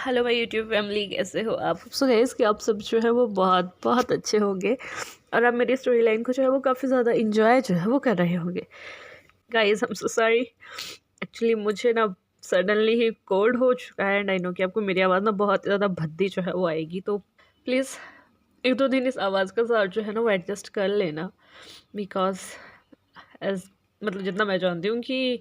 Hello my YouTube family, कैसे हो आप? सो गाइस कि आप सब जो है वो बहुत बहुत अच्छे होंगे और आप मेरी स्टोरी लाइन को जो है वो काफ़ी ज़्यादा इंजॉय जो है वो कर रहे होंगे। Guys I am so sorry, actually मुझे ना सडनली ही कोल्ड हो चुका है एंड आई नो कि आपको मेरी आवाज़ ना बहुत ज़्यादा भद्दी जो है वो आएगी, तो प्लीज़ एक दो दिन इस आवाज़ का साथ जो है ना वो एडजस्ट कर लेना। बिकॉज एज मतलब जितना मैं जानती हूँ कि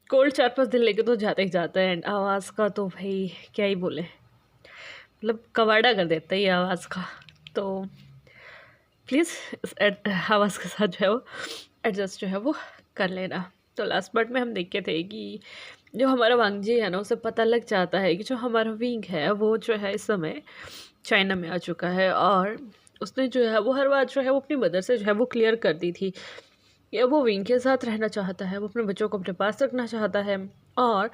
कोल्ड 4-5 दिन लेके तो जाता ही जाता है एंड आवाज़ का तो भाई क्या ही बोले, मतलब कवाड़ा कर देता है ये आवाज़ का। तो प्लीज़ इस आवाज़ के साथ जो है वो एडजस्ट जो है वो कर लेना। तो लास्ट पार्ट में हम देखे थे कि जो हमारा वांगजी है ना उसे पता लग जाता है कि जो हमारा विंग है वो जो है इस समय चाइना में आ चुका है, और उसने जो है वो हर बात जो है वो अपनी मदर से जो है वो क्लियर कर दी थी कि वो विंग के साथ रहना चाहता है, वो अपने बच्चों को अपने पास रखना चाहता है। और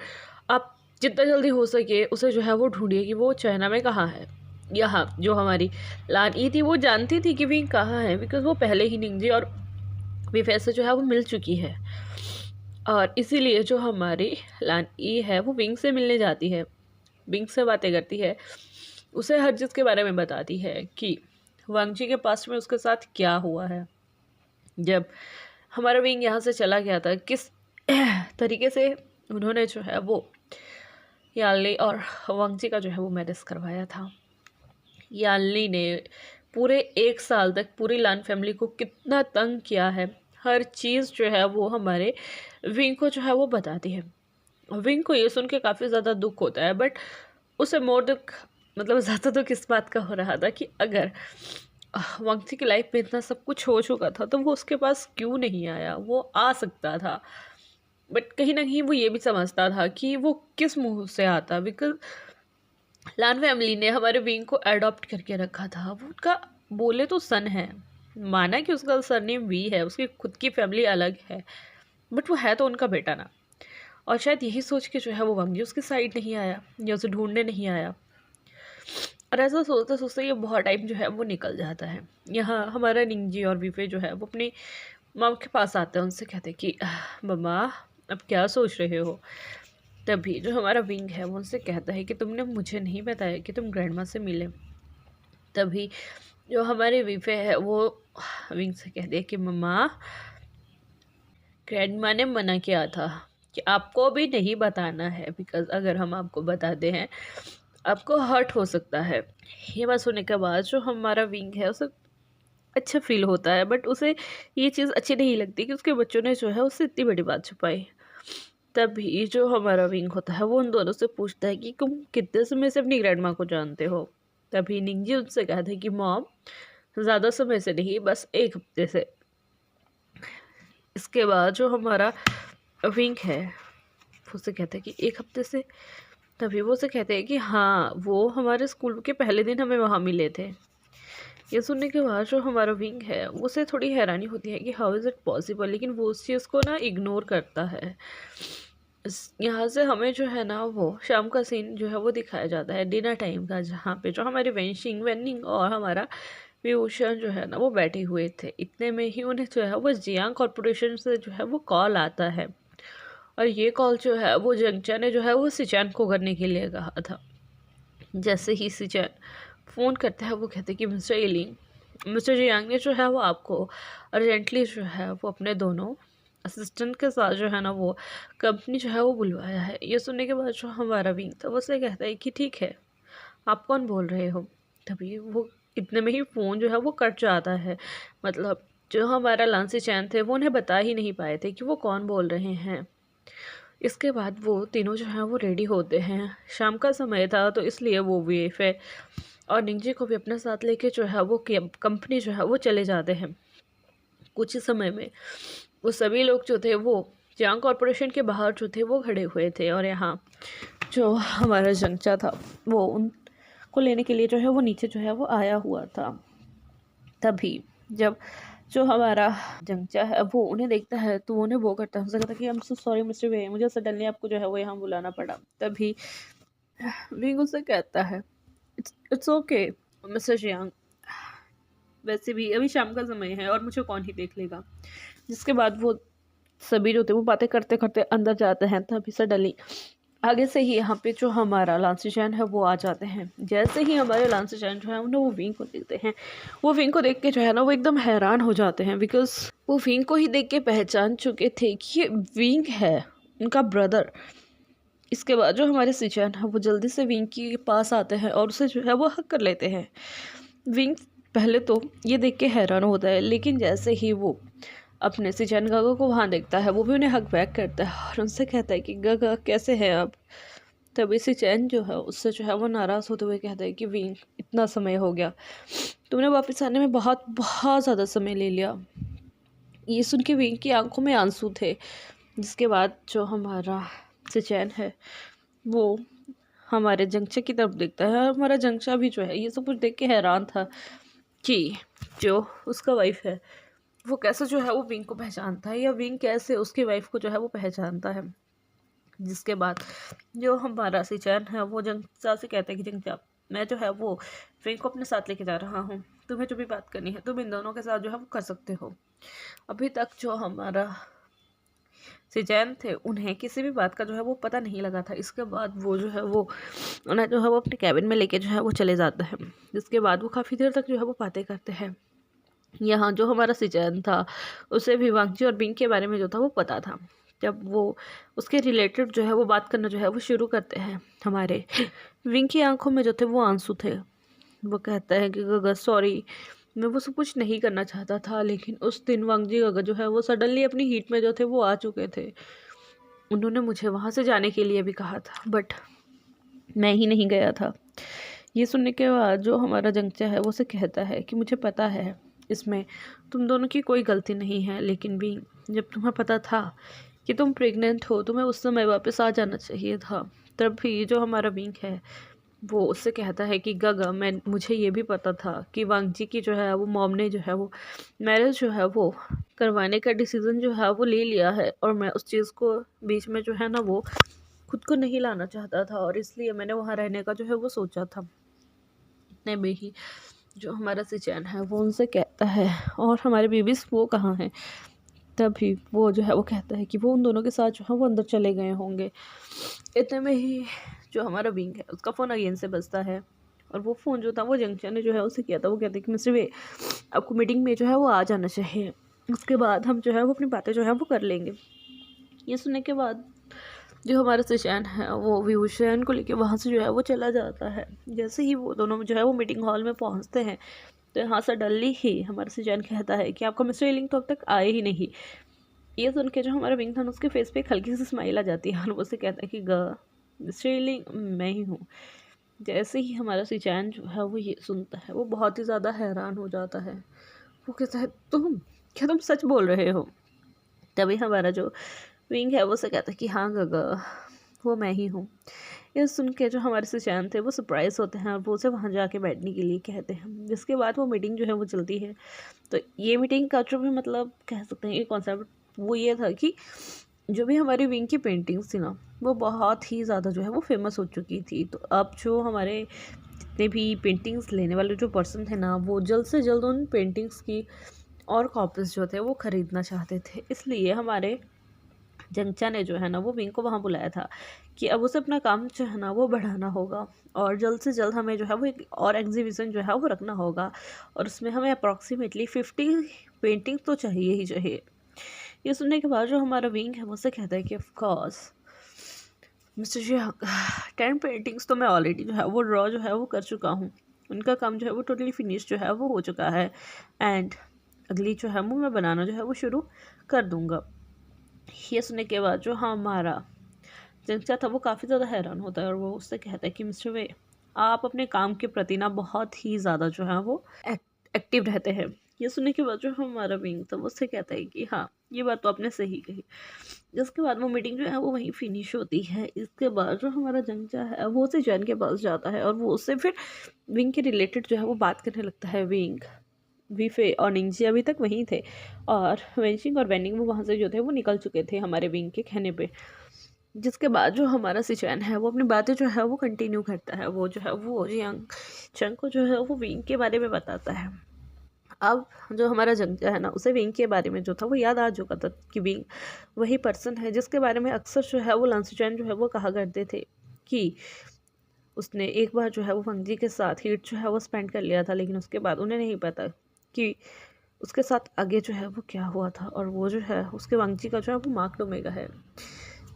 आप जितना जल्दी हो सके उसे जो है वो ढूंढिए कि वो चाइना में कहाँ है। यहाँ जो हमारी लान ई थी वो जानती थी कि विंग कहाँ है, बिकॉज वो पहले ही निंजी और विफे से जो है वो मिल चुकी है, और इसीलिए जो हमारी लान ई है वो विंग से मिलने जाती है, विंग से बातें करती है, उसे हर चीज़ के बारे में बताती है कि वांगजी के पास में उसके साथ क्या हुआ है, जब हमारा विंग यहाँ से चला गया था, किस तरीके से उन्होंने जो है वो याली और वांगजी का जो है वो मैरिज करवाया था। याली ने पूरे 1 साल तक पूरी लान फैमिली को कितना तंग किया है, हर चीज़ जो है वो हमारे विंग को जो है वो बताती है। विंग को ये सुन के काफ़ी ज़्यादा दुख होता है, बट उसे मोर दुख मतलब ज़्यादा दुख इस बात का हो रहा था कि अगर वांगजी की लाइफ में इतना सब कुछ हो चुका था तो वो उसके पास क्यों नहीं आया। वो आ सकता था, बट कहीं ना कहीं वो ये भी समझता था कि वो किस मुंह से आता, बिकॉज लान फैमिली ने हमारे विंग को अडॉप्ट करके रखा था। वो उनका बोले तो सन है, माना कि उसका सरनेम वी है, उसकी खुद की फैमिली अलग है, बट वो है तो उनका बेटा ना। और शायद यही सोच के जो है वो वांगजी उसकी साइड नहीं आया या उसे ढूंढने नहीं आया। और ऐसा सोचते सोचते ये बहुत टाइम जो है वो निकल जाता है। यहाँ हमारा निंजी और विफे जो है वो अपनी मॉम के पास आते हैं, उनसे कहते हैं कि मम्मा अब क्या सोच रहे हो। तभी जो हमारा विंग है वो उनसे कहता है कि तुमने मुझे नहीं बताया कि तुम ग्रैंड माँ से मिले। तभी जो हमारे विफे है वो विंग से कहते हैं कि मम्मा ग्रैंड माँ ने मना किया था कि आपको भी नहीं बताना है, बिकॉज अगर हम आपको बताते हैं आपको हर्ट हो सकता है। ये बात सुनने के बाद जो हमारा विंग है उसे अच्छा फील होता है, बट उसे ये चीज़ अच्छी नहीं लगती कि उसके बच्चों ने जो है उससे इतनी बड़ी बात छुपाई। तभी जो हमारा विंग होता है वो उन दोनों से पूछता है कि तुम कितने समय से अपनी ग्रैंड माँ को जानते हो। तभी निंजी उनसे कहते हैं कि मॉम ज़्यादा समय से नहीं, बस 1 हफ्ते से। इसके बाद जो हमारा विंग है वो उसे कहते हैं कि 1 हफ्ते से। तभी वो उसे कहते हैं कि हाँ, वो हमारे स्कूल के पहले दिन हमें वहाँ मिले थे। ये सुनने के बाद जो हमारा विंग है उसे थोड़ी हैरानी होती है कि हाउ इज़ इट पॉसिबल, लेकिन वो उस चीज़ को ना इग्नोर करता है। यहाँ से हमें जो है ना वो शाम का सीन जो है वो दिखाया जाता है डिनर टाइम का, जहाँ पे जो हमारे वेंशिंग वेनिंग और हमारा विभूषण जो है ना वो बैठे हुए थे। इतने में ही उन्हें जो है वो जियांग कॉरपोरेशन से जो है वो कॉल आता है, और ये कॉल जो है वो जंगचा ने जो है वो सिचैन को करने के लिए कहा था। जैसे ही सिचैन फ़ोन करता है वो कहते हैं कि मिस्टर इलिंग, मिस्टर जियांग ने जो है वो आपको अर्जेंटली जो है वो अपने दोनों असिस्टेंट के साथ जो है ना वो कंपनी जो है वो बुलवाया है। ये सुनने के बाद जो हमारा विंग था वो से कहता है कि ठीक है, आप कौन बोल रहे हो। तभी वो इतने में ही फ़ोन जो है वो कट जाता है। मतलब जो हमारा लांसी चैन थे वो उन्हें बता ही नहीं पाए थे कि वो कौन बोल रहे हैं। इसके बाद वो तीनों जो हैं वो रेडी होते हैं। शाम का समय था तो इसलिए वो वीएफए और निंजी को भी अपने साथ लेके जो है वो कंपनी जो है वो चले जाते हैं। कुछ ही समय में वो सभी लोग जो थे वो जियांग कॉरपोरेशन के बाहर जो थे वो खड़े हुए थे, और यहाँ जो हमारा जंगचा था वो उनको लेने के लिए जो है वो नीचे जो है वो आया हुआ था। तभी जब जो हमारा जंगचा है वो उन्हें देखता है तो उन्हें वो करता है, उससे कहता है कि I am so sorry mister Way, मुझे सडनली आपको जो है वो यहाँ बुलाना पड़ा। तभी विंग उससे कहता है इट्स ओके मिस्टर जियांग, वैसे भी अभी शाम का समय है और मुझे कौन ही देख लेगा। जिसके बाद वो सभी जो थे वो बातें करते करते अंदर जाते हैं। तभी सडनली आगे से ही यहाँ पे जो हमारा लांसीचैन है वो आ जाते हैं। जैसे ही हमारे लांसीचैन जो है उन्हें वो विंग को देखते हैं, वो विंग को देख के जो है ना वो एकदम हैरान हो जाते हैं, बिकॉज वो विंग को ही देख के पहचान चुके थे कि ये विंग है, उनका ब्रदर। इसके बाद जो हमारे सिचैन है वो जल्दी से विंग के पास आते हैं और उसे जो है वो हक कर लेते हैं। विंग पहले तो ये देख के हैरान होता है, लेकिन जैसे ही वो अपने सिचैन गागा को वहाँ देखता है, वो भी उन्हें हक बैक करता है और उनसे कहता है कि गागा कैसे हैं आप। तभी सिचैन जो है उससे जो है वो नाराज़ होते हुए कहता है कि विंग, इतना समय हो गया, तुमने वापस आने में बहुत बहुत ज़्यादा समय ले लिया। ये सुन के विंग की आंखों में आंसू थे। जिसके बाद जो हमारा सिचैन है वो हमारे जंगचा की तरफ देखता है, और हमारा जंगचा भी जो है ये सब कुछ देख के हैरान था कि जो उसका वाइफ है वो कैसे जो है वो विंग को पहचानता है, या विंग कैसे उसकी वाइफ को जो है वो पहचानता है। जिसके बाद जो हमारा सिचैन है वो जंगचा से कहता है कि जंगचा, मैं जो है वो विंग को अपने साथ लेके जा रहा हूँ, तुम्हें जो भी बात करनी है तुम इन दोनों के साथ जो है वो कर सकते हो। अभी तक जो हमारा सिचैन थे उन्हें किसी भी बात का जो है वो पता नहीं लगा था। इसके बाद वो जो है वो उन्हें जो है वो अपने कैबिन में लेके जो है वो चले जाता है। जिसके बाद वो काफ़ी देर तक जो है वो बातें करते हैं। यहाँ जो हमारा सिचैन था उसे भी वांगजी और बिंग के बारे में जो था वो पता था। जब वो उसके रिलेटेड जो है वो बात करना जो है वो शुरू करते हैं, हमारे विंग की आंखों में जो थे वो आंसू थे। वो कहता है कि गगा सॉरी, मैं वो सब कुछ नहीं करना चाहता था, लेकिन उस दिन वांगजी गगा जो है वो सडनली अपनी हीट में जो थे वो आ चुके थे। उन्होंने मुझे वहाँ से जाने के लिए भी कहा था, बट मैं ही नहीं गया था। ये सुनने के बाद जो हमारा जंगचा है वो उसे कहता है कि मुझे पता है इसमें तुम दोनों की कोई गलती नहीं है, लेकिन भी जब तुम्हें पता था कि तुम प्रेग्नेंट हो तुम्हें उस समय वापस आ जाना चाहिए था। तब भी जो हमारा विंग है वो उससे कहता है कि गगा, मुझे ये भी पता था कि वांगजी की जो है वो मॉम ने जो है वो मैरिज जो है वो करवाने का डिसीज़न जो है वो ले लिया है, और मैं उस चीज़ को बीच में जो है ना वो खुद को नहीं लाना चाहता था, और इसलिए मैंने वहाँ रहने का जो है वो सोचा था। इतने में ही जो हमारा सिचैन है वो उनसे कहता है, और हमारे बेबीज़ वो कहाँ हैं। तभी वो जो है वो कहता है कि वो उन दोनों के साथ जो है वो अंदर चले गए होंगे। इतने में ही जो हमारा विंग है उसका फ़ोन अगेन से बजता है, और वो फ़ोन जो था वो जंक्शन ने जो है उसे किया था। वो कहते हैं कि मिस्टर वे, आपको मीटिंग में जो है वो आ जाना चाहिए, उसके बाद हम जो है वो अपनी बातें जो है वो कर लेंगे। ये सुनने के बाद जो हमारा सिचैन है वो विभूषण को लेके वहाँ से जो है वो चला जाता है। जैसे ही वो दोनों जो है वो मीटिंग हॉल में पहुँचते हैं तो यहाँ सडनली ही हमारा सिचैन कहता है कि आपका मिस्टर ईलिंग तो अब तक आए ही नहीं। ये सुन के जो हमारा विंग था उसके फेस पे एक हल्की सी स्माइल आ जाती है, और वो से कहता है कि मिस्टर ईलिंग मैं ही हूँ। जैसे ही हमारा सिचैन जो है वो ये सुनता है वो बहुत ही ज़्यादा हैरान हो जाता है। वो कहता है क्या तुम सच बोल रहे हो। तभी हमारा जो विंग है वो से कहता है कि हाँ गगा, वो मैं ही हूँ। ये सुन के जो हमारे सिचैन थे वो सरप्राइज़ होते हैं, और वो उसे वहाँ जाके बैठने के लिए कहते हैं। जिसके बाद वो मीटिंग जो है वो चलती है। तो ये मीटिंग का जो भी मतलब कह सकते हैं कि कॉन्सेप्ट वो ये था कि जो भी हमारी विंग की पेंटिंग्स थी ना वो बहुत ही ज़्यादा जो है वो फेमस हो चुकी थी। तो अब जो हमारे जितने भी पेंटिंग्स लेने वाले जो पर्सन थे ना वो जल्द से जल्द उन पेंटिंग्स की और कॉपीज़ जो थे वो ख़रीदना चाहते थे। इसलिए हमारे जंगचा ने जो है ना वो विंग को वहाँ बुलाया था कि अब उसे अपना काम जो है ना वो बढ़ाना होगा, और जल्द से जल्द हमें जो है वो एक और एग्जीबिशन जो है वो रखना होगा, और उसमें हमें अप्रॉक्सीमेटली 50 पेंटिंग तो चाहिए ही चाहिए। ये सुनने के बाद जो हमारा विंग है मुझसे कहता है कि ऑफकोर्स मिस्टर जी, 10 पेंटिंग्स तो मैं ऑलरेडी जो है वो ड्रॉ जो है वो कर चुका हूँ, उनका काम जो है वो टोटली फिनिश जो है वो हो चुका है, एंड अगली जो है वो मैं बनाना जो है वो शुरू कर दूँगा। ये सुनने के बाद जो हमारा जंगचा था वो काफ़ी ज़्यादा हैरान होता है, और वो उससे कहता है कि मिस्टर वे, आप अपने काम के प्रति ना बहुत ही ज़्यादा जो है वो एक्टिव रहते हैं। ये सुनने के बाद जो हमारा विंग था वो उससे कहता है कि हाँ, ये बात तो आपने सही कही। जिसके बाद वो मीटिंग जो है वो वहीं फिनिश होती है। इसके बाद जो हमारा जंगचा है वो उसे जैन के पास जाता है, और वो उससे फिर विंग के रिलेटेड जो है वो बात करने लगता है। विंग, वीफे और निंजी अभी तक वहीं थे, और वेंशिंग और वेनिंग वो वहाँ से जो थे वो निकल चुके थे हमारे विंग के कहने पे। जिसके बाद जो हमारा सिचैन है वो अपनी बातें जो है वो कंटिन्यू करता है। वो जो है वो जियांग चंग को जो है वो विंग के बारे में बताता है, अब जो हमारा जंजा है ना, उसे विंग के बारे में जो था वो याद आ चुका था कि विंग वही पर्सन है जिसके बारे में अक्सर जो है वो लांसुचैन जो है वो कहा करते थे कि उसने एक बार जो है वो वंगजी के साथ हीट जो है वो स्पेंड कर लिया था, लेकिन उसके बाद उन्हें नहीं पता कि उसके साथ आगे जो है वो क्या हुआ था। और वो जो है उसके वंगजी का जो है वो मार्क ओमेगा है।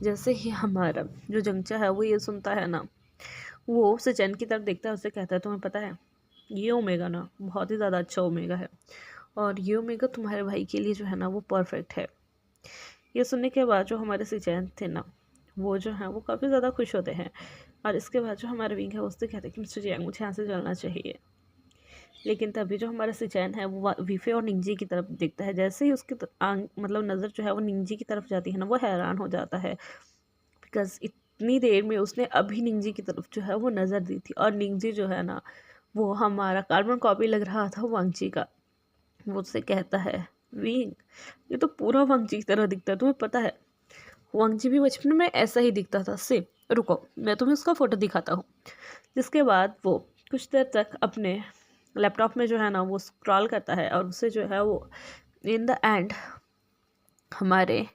जैसे ही हमारा जो जंगचा है वो ये सुनता है ना, वो उसे चैन की तरफ देखता है, उसे कहता है तुम्हें पता है ये ओमेगा ना बहुत ही ज़्यादा अच्छा ओमेगा है, और ये ओमेगा तुम्हारे भाई के लिए जो है ना वो परफेक्ट है। ये सुनने के बाद जो हमारे सिचैन थे ना, वो जो हैं वो काफ़ी ज़्यादा खुश होते हैं। और इसके बाद जो हमारा विंग है उससे कहते हैं कि मिस्टर जियांग मुझे यहाँ से चलना चाहिए। लेकिन तभी जो हमारा सिचैन है वो वीफे और निंजी की तरफ देखता है। जैसे ही उसकी मतलब नज़र जो है वो निंजी की तरफ जाती है ना, वो हैरान हो जाता है, बिकॉज इतनी देर में उसने अभी निंजी की तरफ जो है वो नज़र दी थी, और निंजी जो है ना वो हमारा कार्बन कॉपी लग रहा था वांगची का। वो उससे कहता है विंग ये तो पूरा वांगची की तरह दिखता है, तुम्हें पता है वांगची भी बचपन में ऐसा ही दिखता था सेम। रुको मैं तुम्हें उसका फ़ोटो दिखाता हूँ। जिसके बाद वो कुछ देर तक अपने लैपटॉप में जो है ना वो स्क्रॉल करता है, और उससे जो है वो इन द एंड हमारे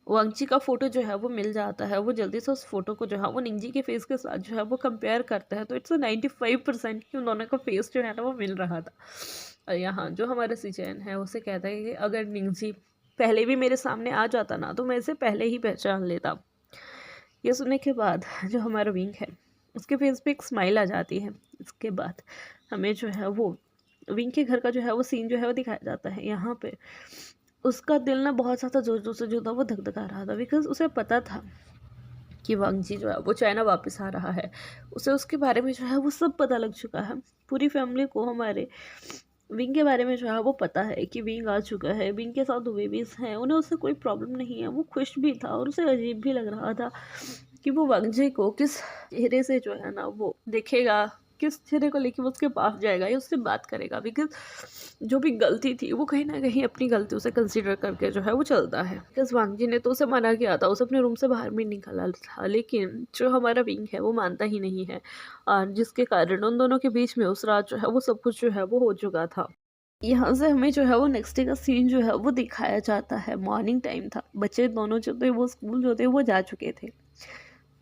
वांगची का फ़ोटो जो है वो मिल जाता है। वो जल्दी से उस फोटो को जो है वो निंजी के फेस के साथ जो है वो कंपेयर करता है, तो इट्स 95% कि उन दोनों का फेस जो है ना वो मिल रहा था। और यहाँ जो हमारा सिचैन है उसे कहता है कि अगर निंजी पहले भी मेरे सामने आ जाता ना तो मैं इसे पहले ही पहचान लेता। ये सुनने के बाद जो हमारा विंग है उसके फेस पे एक स्माइल आ जाती है। इसके बाद हमें जो है वो विंग के घर का जो है वो सीन जो है वो दिखाया जाता है। यहाँ पे उसका दिल ना बहुत ज़्यादा जोर जोर से जो था वो धक-धका रहा था, बिकॉज़ उसे पता था कि वांगजी जो है वो चाइना वापस आ रहा है। उसे उसके बारे में जो है वो सब पता लग चुका है। पूरी फैमिली को हमारे विंग के बारे में जो है वो पता है कि विंग आ चुका है, विंग के साथ 2 बेबीज़ हैं, उन्हें उससे कोई प्रॉब्लम नहीं है। वो खुश भी था और उसे अजीब भी लग रहा था कि वो वांगजी को किस चेहरे से जो है ना वो देखेगा, किस चेहरे को लेके वो उसके पास जाएगा या उससे बात करेगा, बिकॉज़ जो भी गलती थी वो कहीं न कहीं अपनी गलतियों से कंसीडर करके जो है वो चलता है। बिकॉज़ वांगजी ने तो उसे मना किया था, उसे अपने रूम से बाहर भी निकाला था, लेकिन जो हमारा विंग है वो मानता ही नहीं है, और जिसके कारण उन दोनों के बीच में उस रात जो है वो सब कुछ जो है वो हो चुका था। यहाँ से हमें जो है वो नेक्स्ट डे का सीन जो है वो दिखाया जाता है। मॉर्निंग टाइम था, बच्चे दोनों जो थे वो स्कूल जो थे वो जा चुके थे।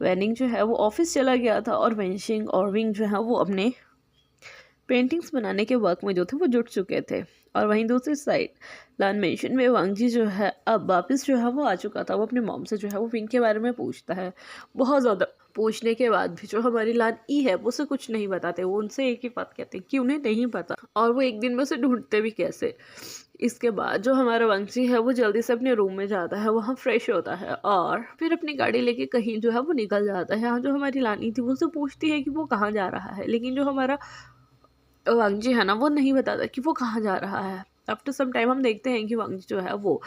वेनिंग जो है वो ऑफिस चला गया था, और वेंशिंग और विंग जो है वो अपने पेंटिंग्स बनाने के वर्क में जो थे वो जुट चुके थे। और वहीं दूसरी साइड लान मेंशन में वांगजी जो है अब वापस जो है वो आ चुका था। वो अपने मॉम से जो है वो विंग के बारे में पूछता है, बहुत ज़्यादा पूछने के बाद भी जो हमारी लान ई है वो उसे कुछ नहीं बताते। वो उनसे एक ही बात कहते हैं कि उन्हें नहीं पता, और वो एक दिन में उसे ढूंढते भी कैसे। इसके बाद जो हमारा वांगजी है वो जल्दी से अपने रूम में जाता है, वहाँ फ्रेश होता है और फिर अपनी गाड़ी लेके कहीं जो है वो निकल जाता है। यहाँ जो हमारी लानी थी वो उससे पूछती है कि वो कहाँ जा रहा है, लेकिन जो हमारा वांगजी है ना वो नहीं बताता कि वो कहाँ जा रहा है। आफ्टर सम टाइम हम देखते हैं कि वांगजी जो है वो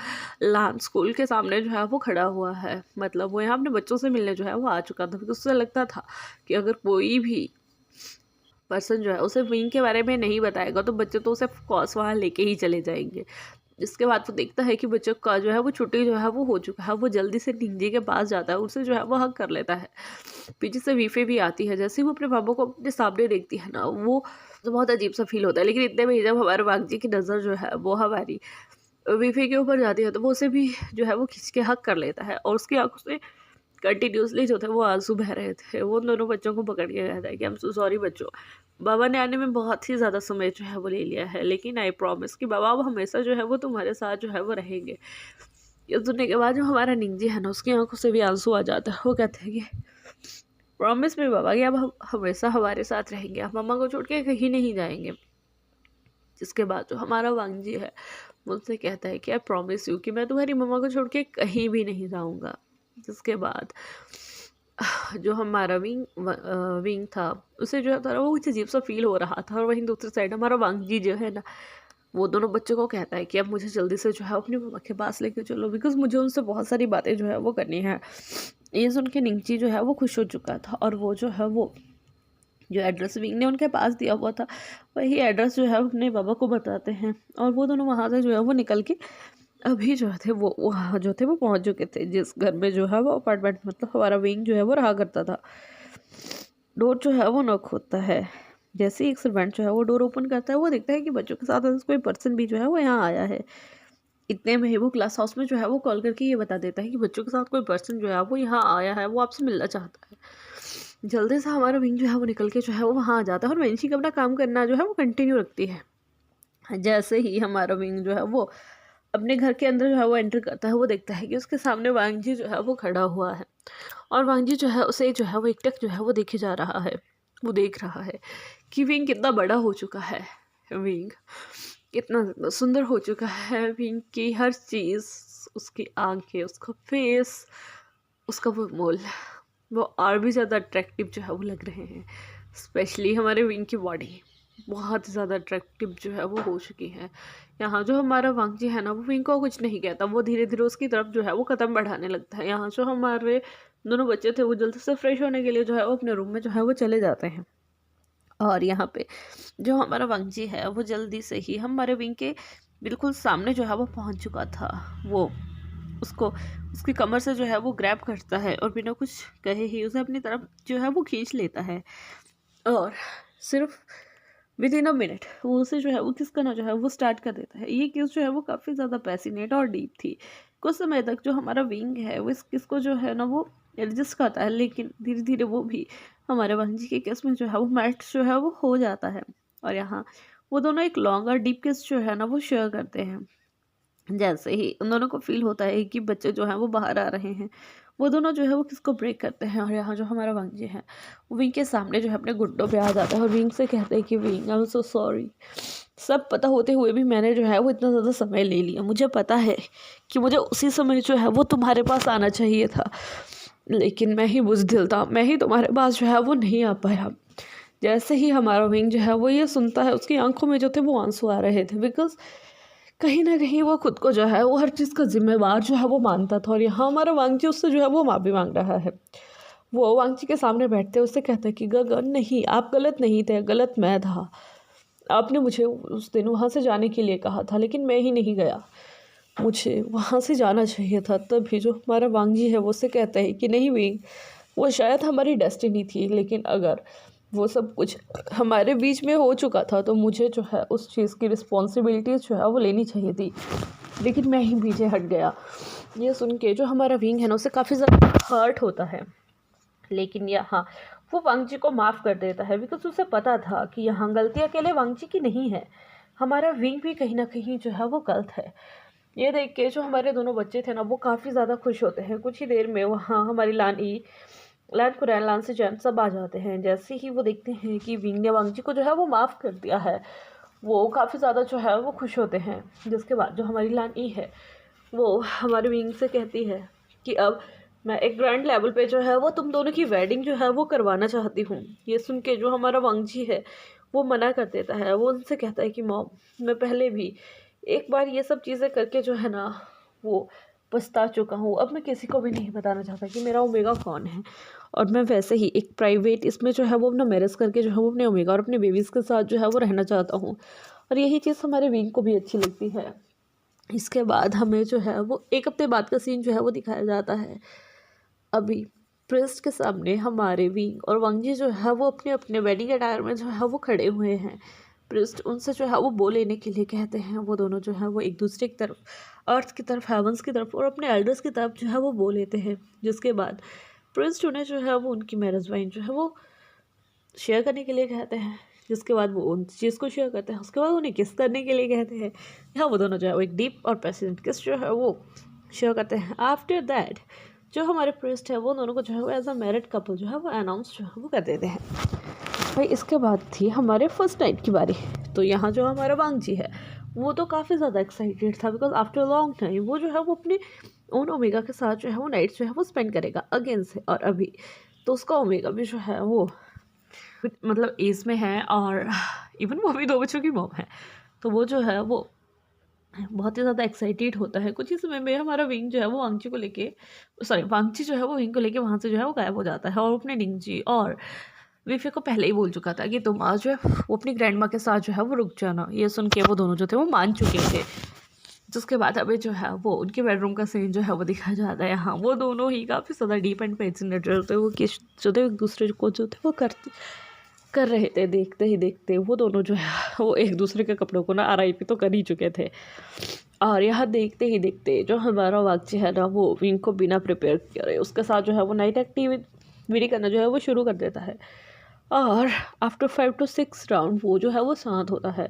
लान स्कूल के सामने जो है वो खड़ा हुआ है, मतलब वो यहाँ अपने बच्चों से मिलने जो है वो आ चुका था। उससे लगता था कि अगर कोई भी पर्सन जो है उसे विंग के बारे में नहीं बताएगा तो बच्चे तो उसे ऑफकोर्स वहाँ लेके ही चले जाएंगे। जिसके बाद वो देखता है कि बच्चों का जो है वो छुट्टी जो है वो हो चुका है। वो जल्दी से निंजी के पास जाता है, उसे जो है वो हक कर लेता है। पीछे से वीफे भी आती है। जैसे ही वो अपने पापा को अपने सामने देखती है ना, वो तो बहुत अजीब सा फील होता है, लेकिन इतने में ही जब हमारे वांगजी की नज़र जो है वो हमारी वीफे के ऊपर जाती है तो वो उसे भी जो है वो खींच के हक कर लेता है, और उसकी आंखों से कंटिन्यूसली जो थे वो आंसू बह रहे थे। वो उन दोनों बच्चों को पकड़ के कहता है कि आई एम सो सॉरी बच्चों, बाबा ने आने में बहुत ही ज़्यादा समय जो है वो ले लिया है, लेकिन आई प्रॉमिस कि बाबा अब हमेशा जो है वो तुम्हारे साथ जो है वो रहेंगे। ये सुनने के बाद जो हमारा निंजी है ना उसकी आंखों से भी आंसू आ जाता है। वो कहते हैं कि प्रॉमिस में बाबा कि अब हम हमेशा हमारे साथ रहेंगे, आप मम्मा को छोड़ के कहीं नहीं जाएंगे। जिसके बाद जो हमारा वांगजी है मुझसे कहता है कि आई प्रॉमिस यू कि मैं तुम्हारी मम्मा को छोड़ के कहीं भी नहीं जाऊँगा। जिसके बाद जो हमारा विंग था उसे जो था वो कुछ अजीब सा फील हो रहा था, और वहीं दूसरी साइड हमारा वांगजी जो है ना वो दोनों बच्चों को कहता है कि अब मुझे जल्दी से जो है अपनी मम्मा के पास लेके चलो, बिकॉज मुझे उनसे बहुत सारी बातें जो है वो करनी है। ये सुन के निंची जो है वो खुश हो चुका था, और वो जो है वो जो एड्रेस विंग ने उनके पास दिया हुआ था वही एड्रेस जो है अपने बाबा को बताते हैं, और वो दोनों वहाँ से जो है वो निकल के अभी जो थे वो वहाँ जो थे वो पहुँच चुके थे जिस घर में जो है वो अपार्टमेंट मतलब हमारा विंग जो है वो रहा करता था। डोर जो है वो नॉक होता है। जैसे ही एक सर्वेंट जो है वो डोर ओपन करता है, वो देखता है कि बच्चों के साथ कोई पर्सन भी जो है वो यहाँ आया है। इतने में ही वो क्लास हाउस में जो है वो कॉल करके ये बता देता है कि बच्चों के साथ कोई पर्सन जो है वो यहाँ आया है, वो आपसे मिलना चाहता है। जल्दी से हमारा विंग जो है वो निकल के जो है वो वहाँ आ जाता है और वेंशी अपना काम करना जो है वो कंटिन्यू रखती है। जैसे ही हमारा विंग जो है वो अपने घर के अंदर जो है वो एंटर करता है, वो देखता है कि उसके सामने वांगजी जो है वो खड़ा हुआ है और वांगजी जो है उसे जो है वो एकटक जो है वो देखे जा रहा है। वो देख रहा है कि विंग कितना बड़ा हो चुका है, विंग कितना सुंदर हो चुका है, विंग की हर चीज़, उसकी आंखें, उसका फेस, उसका वो मोल, वो और भी ज़्यादा अट्रैक्टिव जो है वो लग रहे हैं। स्पेशली हमारे विंग की बॉडी बहुत ज़्यादा अट्रैक्टिव जो है वो हो चुकी है। यहाँ जो हमारा वांगजी है ना, वो विंग को कुछ नहीं कहता, वो धीरे धीरे उसकी तरफ जो है वो कदम बढ़ाने लगता है। यहाँ जो हमारे दोनों बच्चे थे वो जल्दी से फ्रेश होने के लिए जो है वो अपने रूम में जो है वो चले जाते हैं। और यहाँ पे जो हमारा वांगजी है वो जल्दी से ही हमारे विंग के बिल्कुल सामने जो है वो पहुँच चुका था। वो उसको उसकी कमर से जो है वो ग्रैब करता है और बिना कुछ कहे ही उसे अपनी तरफ जो है वो खींच लेता है और सिर्फ विद इन अ मिनट वो उसे जो है वो किस करना जो है वो स्टार्ट कर देता है। ये किस जो है वो काफ़ी ज़्यादा पैसिनेट और डीप थी। कुछ समय तक जो हमारा विंग है वो इस किस को जो है ना वो एडजस्ट करता है, लेकिन धीरे धीरे वो भी हमारे वांगजी के किस में जो है वो मैच जो है वो हो जाता है। और यहाँ वो दोनों एक लॉन्ग और डीप किस जो है ना वो शेयर करते हैं। जैसे ही उन दोनों को फील होता है कि बच्चे जो हैं वो बाहर आ रहे हैं, वो दोनों जो है वो किसको ब्रेक करते हैं और यहाँ जो हमारा वांगजी है वो विंग के सामने जो है अपने घुटनों पे आ जाता है और विंग से कहते हैं कि wing I am so sorry, सब पता होते हुए भी मैंने जो है वो इतना ज़्यादा समय ले लिया। मुझे पता है कि मुझे उसी समय जो है वो तुम्हारे पास आना चाहिए था, लेकिन मैं ही बुज़दिल था, मैं ही तुम्हारे पास जो है वो नहीं आ पाया। जैसे ही हमारा विंग जो है वो ये सुनता है, उसकी आंखों में जो थे वो आंसू आ रहे थे, बिकॉज कहीं ना कहीं वो खुद को जो है वो हर चीज़ का जिम्मेवार जो है वो मानता था। और यहाँ हमारा वांगजी उससे जो है वो माफ़ी मांग रहा है। वो वांगजी के सामने बैठते उससे कहता है कि गगन नहीं, आप गलत नहीं थे, गलत मैं था। आपने मुझे उस दिन वहाँ से जाने के लिए कहा था, लेकिन मैं ही नहीं गया, मुझे वहाँ से जाना चाहिए था। तभी जो हमारा वांगजी है वो उससे कहता है कि नहीं विंग, वो शायद हमारी डेस्टिनी थी, लेकिन अगर वो सब कुछ हमारे बीच में हो चुका था तो मुझे जो है उस चीज़ की रिस्पॉन्सिबिलिटीज़ जो है वो लेनी चाहिए थी, लेकिन मैं ही पीछे हट गया। ये सुन के जो हमारा विंग है ना उसे काफ़ी ज़्यादा हर्ट होता है, लेकिन यहाँ वो वांगजी को माफ़ कर देता है, बिकॉज उसे पता था कि यहाँ गलती अकेले वांगजी की नहीं है, हमारा विंग भी कहीं ना कहीं जो है वो गलत है। ये देख के जो हमारे दोनों बच्चे थे ना वो काफ़ी ज़्यादा खुश होते हैं। कुछ ही देर में वहाँ हमारी लान कुरैन, लान से जैन सब आ जाते हैं। जैसे ही वो देखते हैं कि विंग ने वांगजी को जो है वो माफ़ कर दिया है, वो काफ़ी ज़्यादा जो है वो खुश होते हैं। जिसके बाद जो हमारी लान है वो हमारे विंग से कहती है कि अब मैं एक ग्रैंड लेवल पे जो है वो तुम दोनों की वेडिंग जो है वो करवाना चाहती हूँ। ये सुन के जो हमारा वांगजी है वो मना कर देता है। वो उनसे कहता है कि मॉम, मैं पहले भी एक बार ये सब चीज़ें करके जो है ना वो पछता चुका हूँ, अब मैं किसी को भी नहीं बताना चाहता कि मेरा ओमेगा कौन है। और मैं वैसे ही एक प्राइवेट इसमें जो है वो अपना मैरिज करके जो है वो अपने ओमेगा और अपने बेबीज़ के साथ जो है वो रहना चाहता हूँ। और यही चीज़ हमारे विंग को भी अच्छी लगती है। इसके बाद हमें जो है वो एक हफ्ते बाद का सीन जो है वो दिखाया जाता है। अभी प्रिस्ट के सामने हमारे विंग और वांगजी जो है वो अपने अपने वेडिंग अटायर में जो है वो खड़े हुए हैं। प्रिस्ट उनसे जो है वो बो लेने के लिए कहते हैं। वो दोनों जो है वो एक दूसरे की तरफ, अर्थ की तरफ, हेवंस की तरफ और अपने एल्डर्स की तरफ जो है वो बो लेते हैं। जिसके बाद प्रिस्ट उन्हें जो है वो उनकी मैरिज वाइन जो है वो शेयर करने के लिए कहते हैं। जिसके बाद वो उन चीज़ को शेयर करते हैं। उसके बाद उन्हें किस करने के लिए कहते हैं। यहाँ वो दोनों जो है वो एक डीप और पैशनेट किस जो है वो शेयर करते हैं। आफ्टर दैट जो हमारे प्रिस्ट है वो दोनों को जो है वो एज अ मैरिड कपल जो है वो अनाउंस जो है वो कर देते हैं। भाई इसके बाद थी हमारे फर्स्ट नाइट की बारी। तो यहाँ जो हमारा वांगजी है वो तो काफ़ी ज़्यादा एक्साइटेड था, बिकॉज आफ्टर लॉन्ग टाइम वो जो है वो अपने ओन ओमेगा के साथ जो है वो नाइट जो है वो स्पेंड करेगा अगेन से। और अभी तो उसका ओमेगा भी जो है वो मतलब एज में है और इवन वो भी 2 बच्चों की मॉम है। तो वो जो है वो बहुत ही ज़्यादा एक्साइटेड होता है। कुछ ही समय में हमारा विंग जो है वो वांगजी को लेके वांगजी जो है वो विंग को लेके वहाँ से जो है वो गायब हो जाता है। और अपने निंगजी और वीफे को पहले ही बोल चुका था कि तुम आज जो है वो अपनी ग्रैंड माँ के साथ जो है वो रुक जाना। ये सुन के वो दोनों जो थे वो मान चुके थे। जिसके बाद अभी जो है वो उनके बेडरूम का सीन जो है वो दिखाया जाता है। यहाँ वो दोनों ही काफ़ी ज़्यादा डीप एंड पैशनेट जो थे वो किस जो थे एक दूसरे को जो थे वो करते कर रहे थे। देखते ही देखते वो दोनों जो है वो एक दूसरे के कपड़ों को ना RIP तो कर ही चुके थे। और यहाँ देखते ही देखते जो हमारा वाकची है ना वो विंग को बिना प्रिपेयर करे उसके साथ जो है वो नाइट एक्टिविटी करना जो है वो शुरू कर देता है। और आफ्टर 5 to 6 राउंड वो जो है वो शांत होता है।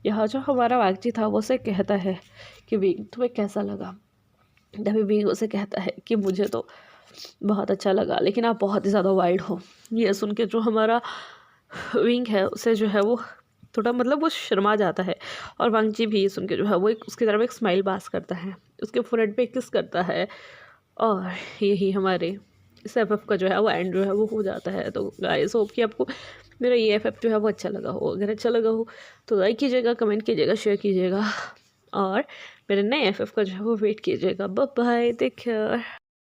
यहाँ जो हमारा वाकची था वो उसे कहता है कि विंग तुम्हें कैसा लगा। तभी विंग उसे कहता है कि मुझे तो बहुत अच्छा लगा, लेकिन आप बहुत ही ज़्यादा वाइल्ड हो। ये सुन के जो हमारा विंग है उसे जो है वो थोड़ा मतलब वो शर्मा जाता है। और वांगजी भी ये सुन के जो है वो एक उसकी तरफ एक स्माइल पास करता है, उसके फोrehead पे किस करता है। और यही हमारे इस FF का जो है वो एंड जो है वो हो जाता है। तो गाइस होप कि आपको मेरा ये FF जो है वो अच्छा लगा हो। अगर अच्छा लगा हो तो लाइक कीजिएगा, कमेंट कीजिएगा, शेयर कीजिएगा और मेरे नए FF का जो है वो वेट कीजिएगा। Bye bye, take care.